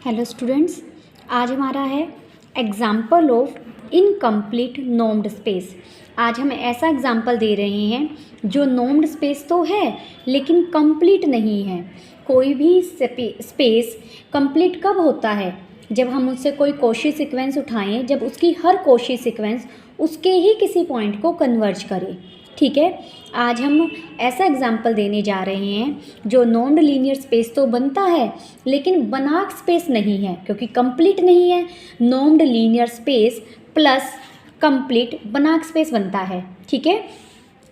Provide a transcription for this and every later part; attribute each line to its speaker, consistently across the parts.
Speaker 1: Hello students, आज हमारा है example of incomplete normed space. आज हम ऐसा एग्जाम्पल दे रहे हैं जो नॉर्म्ड स्पेस तो है लेकिन कंप्लीट नहीं है। कोई भी स्पेस कंप्लीट कब होता है? जब हम उससे कोई कोशी सीक्वेंस उठाएं, जब उसकी हर कोशी सीक्वेंस उसके ही किसी पॉइंट को कन्वर्ज करे। ठीक है, आज हम ऐसा एग्जाम्पल देने जा रहे हैं जो नॉन लीनियर स्पेस तो बनता है लेकिन बनाक स्पेस नहीं है, क्योंकि कंप्लीट नहीं है। Non linear space plus complete बनाक स्पेस बनता है। ठीक है,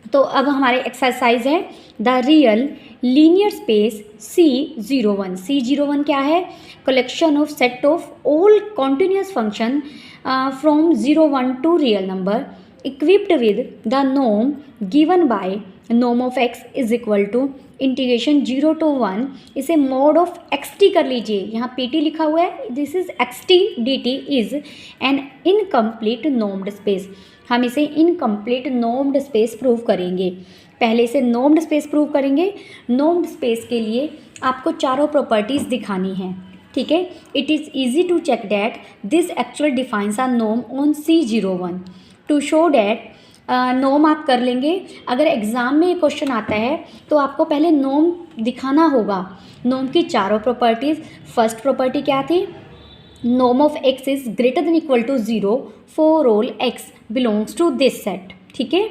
Speaker 1: तो अब हमारे एक्सरसाइज है the real linear space C01। C01 क्या है? Collection of set of all continuous function from 01 to real number equipped with the norm given by norm of x is equal to integration 0 to 1। इसे mod of xt कर लीजिए, यहाँ pt लिखा हुआ है, this is xt dt is an incomplete normed space. हम इसे incomplete normed space prove करेंगे। पहले इसे नॉर्म्ड स्पेस प्रूव करेंगे। नॉर्म्ड स्पेस के लिए आपको चारों प्रॉपर्टीज़ दिखानी है। ठीक है, it is easy to check that this actual defines a norm on C01। To show that norm आप कर लेंगे। अगर एग्ज़ाम में ये क्वेश्चन आता है तो आपको पहले नॉर्म दिखाना होगा। नॉर्म की चारों प्रॉपर्टीज़। फर्स्ट प्रॉपर्टी क्या थी? Norm of x is greater than equal to 0 for all x belongs to this set. ठीक है,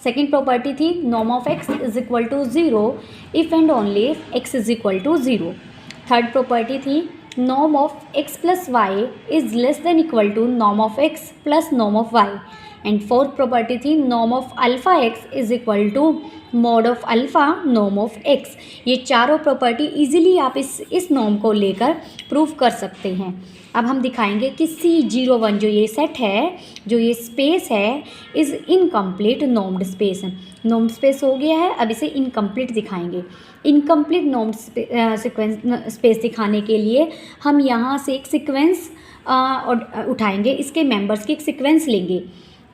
Speaker 1: सेकेंड प्रॉपर्टी थी norm of x is equal to 0 if and only if x is equal to 0। Third property थी norm of x plus y is less than equal to norm of x plus norm of y। And fourth property थी norm of alpha x is equal to mod of alpha norm of x. ये चारों property easily आप इस norm को लेकर prove कर सकते हैं। अब हम दिखाएंगे कि C01 जो ये सेट है, जो ये स्पेस है, is incomplete normed space. नॉर्म्ड space हो गया है, अब इसे इनकम्प्लीट दिखाएंगे। इनकम्प्लीट नॉर्म्ड स्पेस दिखाने के लिए हम यहाँ से एक सीक्वेंस उठाएंगे, इसके मेंबर्स की एक सीक्वेंस लेंगे।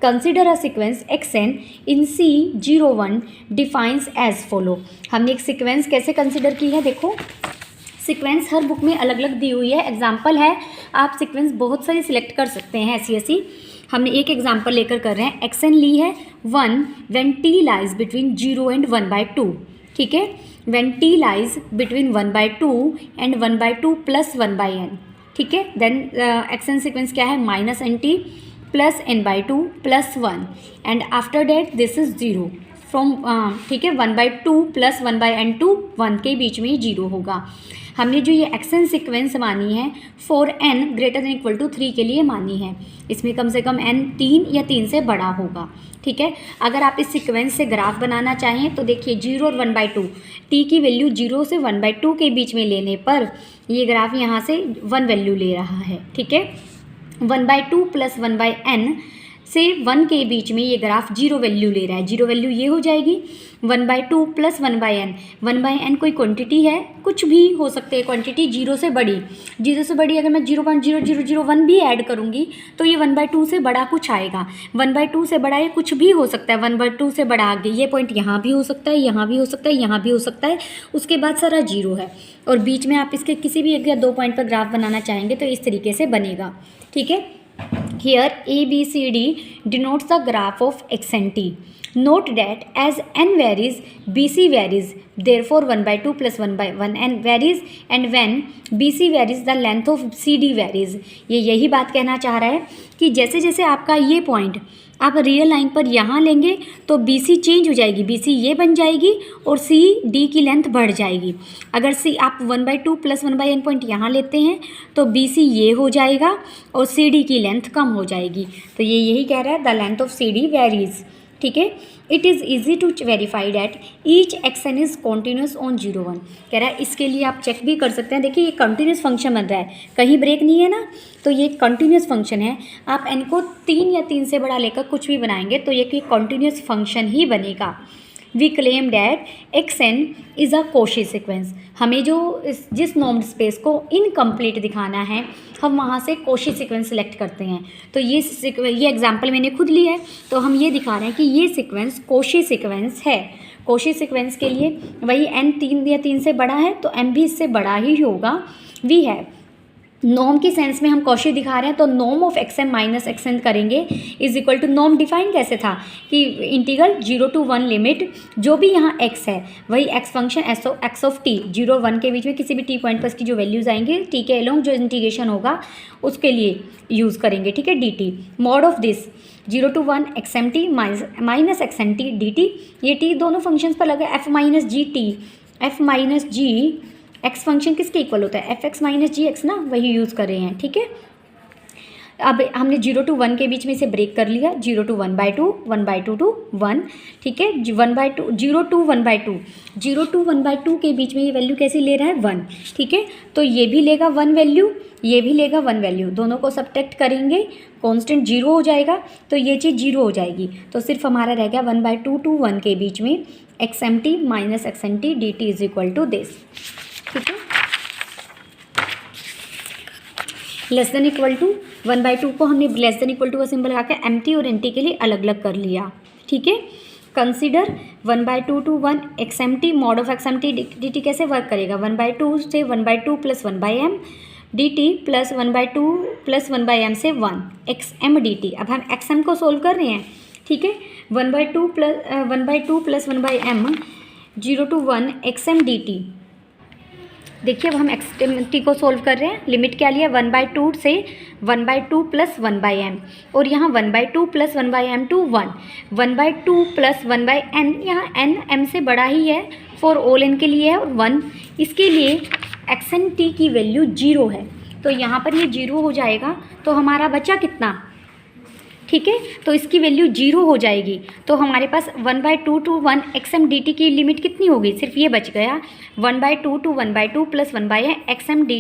Speaker 1: Consider a sequence xn in C01 defines as follow। हमने एक सीक्वेंस कैसे कंसिडर की है? देखो, सीक्वेंस हर बुक में अलग अलग दी हुई है। एग्जाम्पल है, आप सीक्वेंस बहुत सारी सिलेक्ट कर सकते हैं ऐसी। हमने एक एग्जाम्पल लेकर कर रहे हैं। xn ली है 1 when t lies between 0 and 1/2। ठीक है, when t lies between 1/2 and 1/2 plus 1/n। ठीक है, देन xn सीक्वेंस क्या है? -nt plus n/2 plus 1 and after that this is 0 from. ठीक है, 1/2 प्लस 1/n2 1 के बीच में 0 होगा। हमने जो ये xn सीक्वेंस मानी है for n greater than equal to 3 के लिए मानी है। इसमें कम से कम n 3 या 3 से बड़ा होगा। ठीक है, अगर आप इस सीक्वेंस से ग्राफ बनाना चाहें तो देखिए 0 और 1/2, t की वैल्यू 0 से 1/2 के बीच में लेने पर ये ग्राफ यहाँ से 1 वैल्यू ले रहा है। ठीक है, 1/2 प्लस 1/n से 1 के बीच में ये ग्राफ 0 वैल्यू ले रहा है। 0 वैल्यू ये हो जाएगी 1/2 प्लस 1/n। 1/n कोई क्वांटिटी है, कुछ भी हो सकते हैं क्वांटिटी 0 से बड़ी। 0 से बड़ी अगर मैं 0.0001 भी ऐड करूँगी तो ये 1/2 से बड़ा कुछ आएगा। 1/2 से बड़ा ये कुछ भी हो सकता है। 1/2 से बड़ा आगे ये पॉइंट यहाँ भी हो सकता है, यहाँ भी हो सकता है, यहाँ भी हो सकता है, उसके बाद सारा 0 है। और बीच में आप इसके किसी भी 1 या 2 पॉइंट पर ग्राफ बनाना चाहेंगे तो इस तरीके से बनेगा। ठीक है, here ABCD denotes the graph of x and t. Note that as n varies, BC varies. Therefore, 1/2 plus 1/1 n varies, and when BC varies, the length of CD varies. ये यही बात कहना चाह रहा है कि जैसे जैसे आपका ये पॉइंट आप रियल लाइन पर यहाँ लेंगे तो BC चेंज हो जाएगी, BC ये बन जाएगी और CD की लेंथ बढ़ जाएगी। अगर C आप 1/2 प्लस 1/n पॉइंट यहाँ लेते हैं तो BC ये हो जाएगा और CD की लेंथ कम हो जाएगी। तो ये यही कह रहा है the length of CD varies. ठीक है, it is easy to verify that each xn is continuous on 01। कह रहा है इसके लिए आप चेक भी कर सकते हैं। देखिए ये कंटिन्यूस फंक्शन बन रहा है, कहीं ब्रेक नहीं है ना, तो ये कंटिन्यूस फंक्शन है। आप n को 3 या 3 से बड़ा लेकर कुछ भी बनाएंगे तो ये कंटिन्यूस फंक्शन ही बनेगा। We claim that xn is a Cauchy sequence. हमें जो जिस नॉर्म्ड स्पेस को इनकम्प्लीट दिखाना है हम वहाँ से कोशी सीक्वेंस सेलेक्ट करते हैं। तो ये एग्जांपल मैंने खुद लिया है, तो हम ये दिखा रहे हैं कि ये सीक्वेंस कोशी सीक्वेंस है। कोशी सीक्वेंस के लिए वही n 3 या 3 से बड़ा है तो m भी इससे बड़ा ही होगा। वी हैव नॉर्म के सेंस में हम कौशी दिखा रहे हैं, तो norm of x m minus x n करेंगे is equal to, norm define कैसे था कि इंटीग्रल 0 to 1 लिमिट जो भी यहाँ x है वही x function x of T 0 1 के बीच में किसी भी t पॉइंट पर इसकी जो वैल्यूज़ आएंगे t के अलोंग जो इंटीग्रेशन होगा उसके लिए यूज़ करेंगे, ठीक है। dt mod of this 0 to 1 x m t minus x n t d t, ये t दोनों फंक्शंस पर लगे f minus g t, f minus g x function किसके इक्वल होता है, f x minus g x ना, वही यूज़ कर रहे हैं, ठीक है। अब हमने 0 to 1 के बीच में इसे ब्रेक कर लिया, 0 to 1/2 1/2 to 1, ठीक है। 1/2 0 to 1/2 0 to 1/2 के बीच में ये वैल्यू कैसी ले रहा है 1, ठीक है। तो ये भी लेगा 1 वैल्यू, ये भी लेगा 1 वैल्यू, दोनों को सब्ट्रैक्ट करेंगे, कांस्टेंट 0 हो जाएगा, तो ये चीज़ 0 हो जाएगी। तो सिर्फ हमारा रह गया 1/2 to 1 के बीच में x m t minus x n t d t is equal to this, ठीक है। लेस देन इक्वल टू 1/2 को हमने लेस देन इक्वल टू का सिंबल लगा के एम टी और एन टी के लिए अलग अलग कर लिया, ठीक है। Consider 1/2 to 1 x m t mod of x m t d t कैसे वर्क करेगा, 1/2 से 1/2 plus 1/m D T plus 1/2 plus 1/m से 1 एक्स एम डी टी। अब हम एक्स एम को सोल्व कर रहे हैं, ठीक है। 1/2 plus 1/m 0 to 1 x m d t. देखिए अब हम एक्स टी को सोल्व कर रहे हैं, लिमिट क्या लिया 1/2 से 1/2 प्लस 1/m, और यहाँ 1/2 plus 1/m to 1, 1/2 plus 1/n, यहाँ n m से बड़ा ही है, फॉर ऑल n के लिए है, और 1 इसके लिए एक्स एन टी की वैल्यू 0 है, तो यहाँ पर ये 0 हो जाएगा, तो हमारा बचा कितना, ठीक है। तो इसकी वैल्यू 0 हो जाएगी, तो हमारे पास 1/2 to 1 x m d t की लिमिट कितनी होगी, सिर्फ ये बच गया 1/2 to 1/2 plus 1/n x m d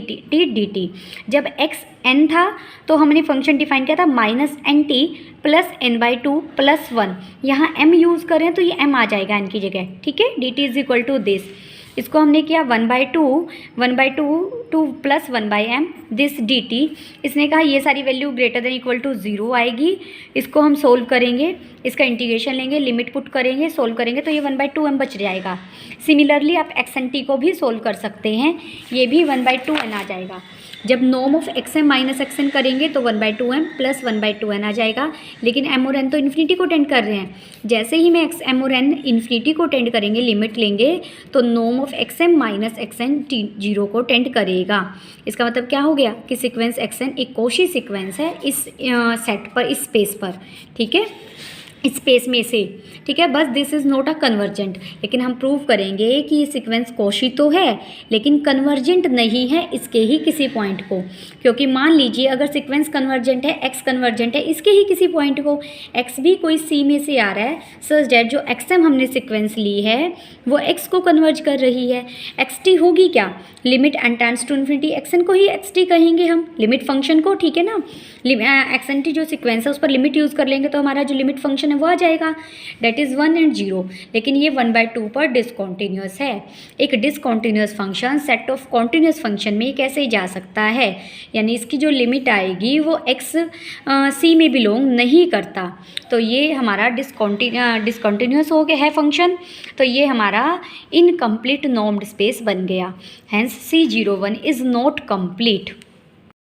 Speaker 1: t. जब एक्स एन था तो हमने फंक्शन डिफाइन किया था minus n t plus n/2 plus 1, यहाँ m यूज़ करें तो ये m आ जाएगा n की जगह, ठीक है। D t is equal to this, इसको हमने किया 1/2 to plus 1/m this d t. इसने कहा ये सारी value greater than equal to 0 आएगी, इसको हम सोल्व करेंगे, इसका इंटीग्रेशन लेंगे, लिमिट पुट करेंगे, सोल्व करेंगे, तो ये 1/2m बच जाएगा। सिमिलरली आप एक्स एन टी को भी सोल्व कर सकते हैं, ये भी 1/2n आ जाएगा। जब norm of x m minus x n करेंगे तो 1/2m प्लस 1/2n आ जाएगा, लेकिन m और n तो इन्फिनिटी को टेंड कर रहे हैं। जैसे ही मैं एक्स एम और n इन्फिनिटी को टेंड करेंगे, लिमिट लेंगे, तो norm of x m minus x n 0 को टेंड करेगा। इसका मतलब क्या हो गया कि सीक्वेंस एक्स एन एक कौशी सीक्वेंस है इस सेट पर, इस स्पेस पर, ठीक है, स्पेस में से, ठीक है। बस this is not a convergent, लेकिन हम प्रूव करेंगे कि ये सीक्वेंस कौशी तो है लेकिन कन्वर्जेंट नहीं है इसके ही किसी पॉइंट को, क्योंकि मान लीजिए अगर सीक्वेंस कन्वर्जेंट है, एक्स कन्वर्जेंट है इसके ही किसी पॉइंट को, एक्स भी कोई सी में से आ रहा है, सच डैट जो एक्स एम हमने सीक्वेंस ली है वो एक्स को कन्वर्ज कर रही है। एक्स टी होगी क्या, limit n tends to infinity, x n को ही एक्स टी कहेंगे हम, लिमिट फंक्शन को, ठीक है ना। एक्स एन टी जो सीक्वेंस है उस पर लिमिट यूज़ कर लेंगे तो हमारा जो लिमिट फंक्शन है वो आ जाएगा, डेट इज़ 1 and 0, लेकिन ये 1/2 पर डिसकॉन्टीन्यूअस है। एक discontinuous function set of continuous function में कैसे जा सकता है, यानी इसकी जो लिमिट आएगी वो एक्स सी में बिलोंग नहीं करता, तो ये हमारा डिसकॉन्टीन्यूअस हो गया है फंक्शन, तो ये हमारा इनकम्प्लीट नॉर्म्ड स्पेस बन गया। Hence C01 is not complete.